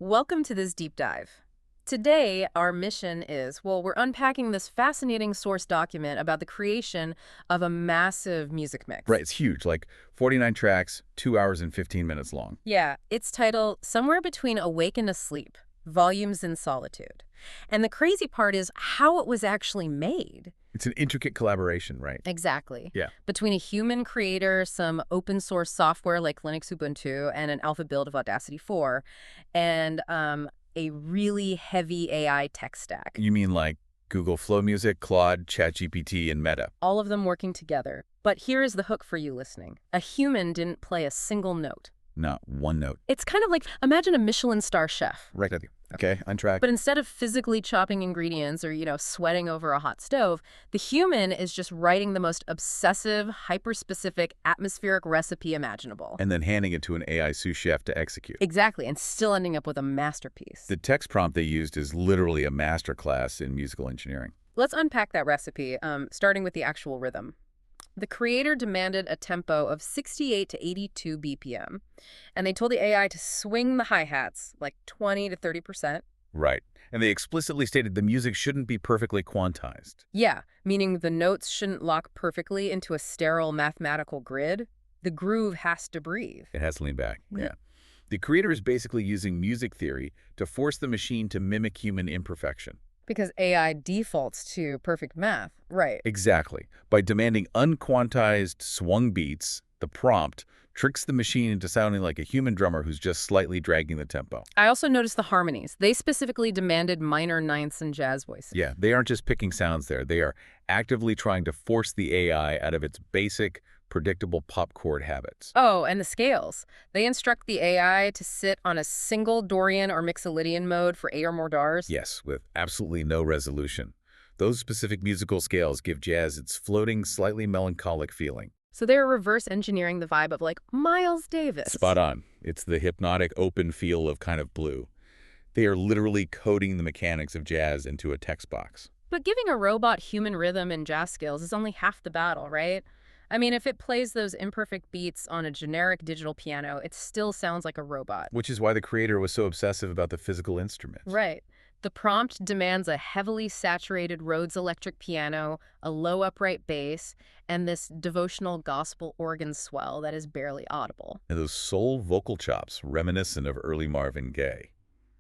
Welcome to this deep dive. Today, our mission is, we're unpacking this fascinating source document about the creation of a massive music mix. Right, it's huge, like 49 tracks, 2 hours and 15 minutes long. Yeah, it's titled Somewhere Between Awake and Asleep, Volumes in Solitude. And the crazy part is how it was actually made. It's an intricate collaboration, right? Exactly. Yeah. Between a human creator, some open source software like Linux Ubuntu, and an alpha build of Audacity 4, and a really heavy AI tech stack. You mean like Google Flow Music, Claude, ChatGPT, and Meta? All of them working together. But here is the hook for you listening. A human didn't play a single note. Not one note. It's kind of like, imagine a Michelin star chef. Right with you. Okay, on track. But instead of physically chopping ingredients or, sweating over a hot stove, the human is just writing the most obsessive, hyper-specific, atmospheric recipe imaginable. And then handing it to an AI sous chef to execute. Exactly, and still ending up with a masterpiece. The text prompt they used is literally a masterclass in musical engineering. Let's unpack that recipe, starting with the actual rhythm. The creator demanded a tempo of 68 to 82 BPM, and they told the AI to swing the hi-hats like 20 to 30%. Right. And they explicitly stated the music shouldn't be perfectly quantized. Yeah, meaning the notes shouldn't lock perfectly into a sterile mathematical grid. The groove has to breathe. It has to lean back. Yeah. The creator is basically using music theory to force the machine to mimic human imperfection. Because AI defaults to perfect math, right? Exactly. By demanding unquantized swung beats, the prompt tricks the machine into sounding like a human drummer who's just slightly dragging the tempo. I also noticed the harmonies. They specifically demanded minor ninths and jazz voices. Yeah, they aren't just picking sounds there. They are actively trying to force the AI out of its basic, predictable pop chord habits. Oh, and the scales. They instruct the AI to sit on a single Dorian or Mixolydian mode for 8 or more DARs. Yes, with absolutely no resolution. Those specific musical scales give jazz its floating, slightly melancholic feeling. So they're reverse engineering the vibe of like Miles Davis. Spot on. It's the hypnotic open feel of Kind of Blue. They are literally coding the mechanics of jazz into a text box. But giving a robot human rhythm and jazz scales is only half the battle, right? I mean, if it plays those imperfect beats on a generic digital piano, it still sounds like a robot. Which is why the creator was so obsessive about the physical instruments. Right. The prompt demands a heavily saturated Rhodes electric piano, a low upright bass, and this devotional gospel organ swell that is barely audible. And those soul vocal chops reminiscent of early Marvin Gaye.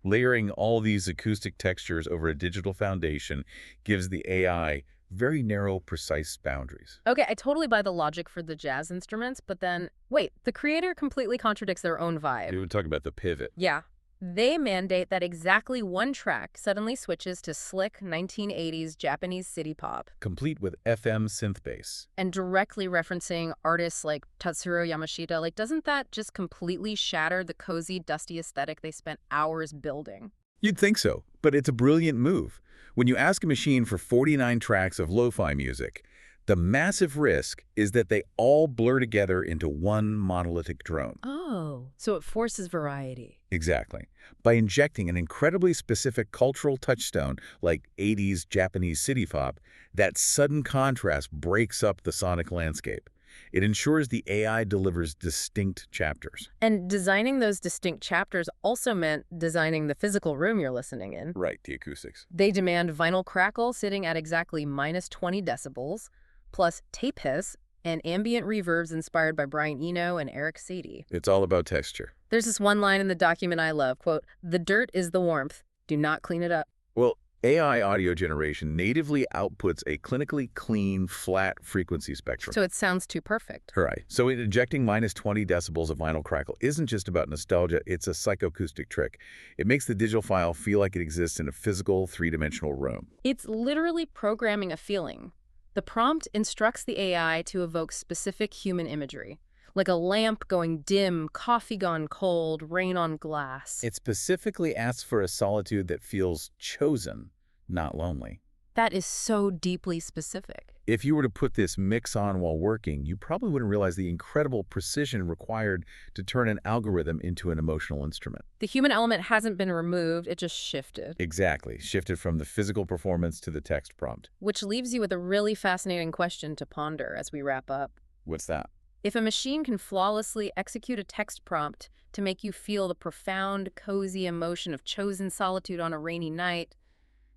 Layering all these acoustic textures over a digital foundation gives the AI very narrow, precise boundaries. Okay, I totally buy the logic for the jazz instruments, but then, wait, the creator completely contradicts their own vibe. We would talk about the pivot. Yeah. They mandate that exactly one track suddenly switches to slick 1980s Japanese city pop. Complete with FM synth bass. And directly referencing artists like Tatsuro Yamashita, like, doesn't that just completely shatter the cozy, dusty aesthetic they spent hours building? You'd think so, but it's a brilliant move. When you ask a machine for 49 tracks of lo-fi music, the massive risk is that they all blur together into one monolithic drone. Oh, so it forces variety. Exactly. By injecting an incredibly specific cultural touchstone like 80s Japanese city pop, that sudden contrast breaks up the sonic landscape. It ensures the AI delivers distinct chapters. And designing those distinct chapters also meant designing the physical room you're listening in. Right, the acoustics. They demand vinyl crackle sitting at exactly minus 20 decibels, plus tape hiss and ambient reverbs inspired by Brian Eno and Eric Satie. It's all about texture. There's this one line in the document I love, quote, "The dirt is the warmth. Do not clean it up." Well, AI audio generation natively outputs a clinically clean, flat frequency spectrum. So it sounds too perfect. Right. So injecting minus 20 decibels of vinyl crackle isn't just about nostalgia, it's a psychoacoustic trick. It makes the digital file feel like it exists in a physical, three-dimensional room. It's literally programming a feeling. The prompt instructs the AI to evoke specific human imagery, like a lamp going dim, coffee gone cold, rain on glass. It specifically asks for a solitude that feels chosen, not lonely. That is so deeply specific. If you were to put this mix on while working, you probably wouldn't realize the incredible precision required to turn an algorithm into an emotional instrument. The human element hasn't been removed, it just shifted. Exactly. Shifted from the physical performance to the text prompt. Which leaves you with a really fascinating question to ponder as we wrap up. What's that? If a machine can flawlessly execute a text prompt to make you feel the profound, cozy emotion of chosen solitude on a rainy night,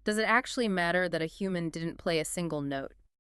does it actually matter that a human didn't play a single note?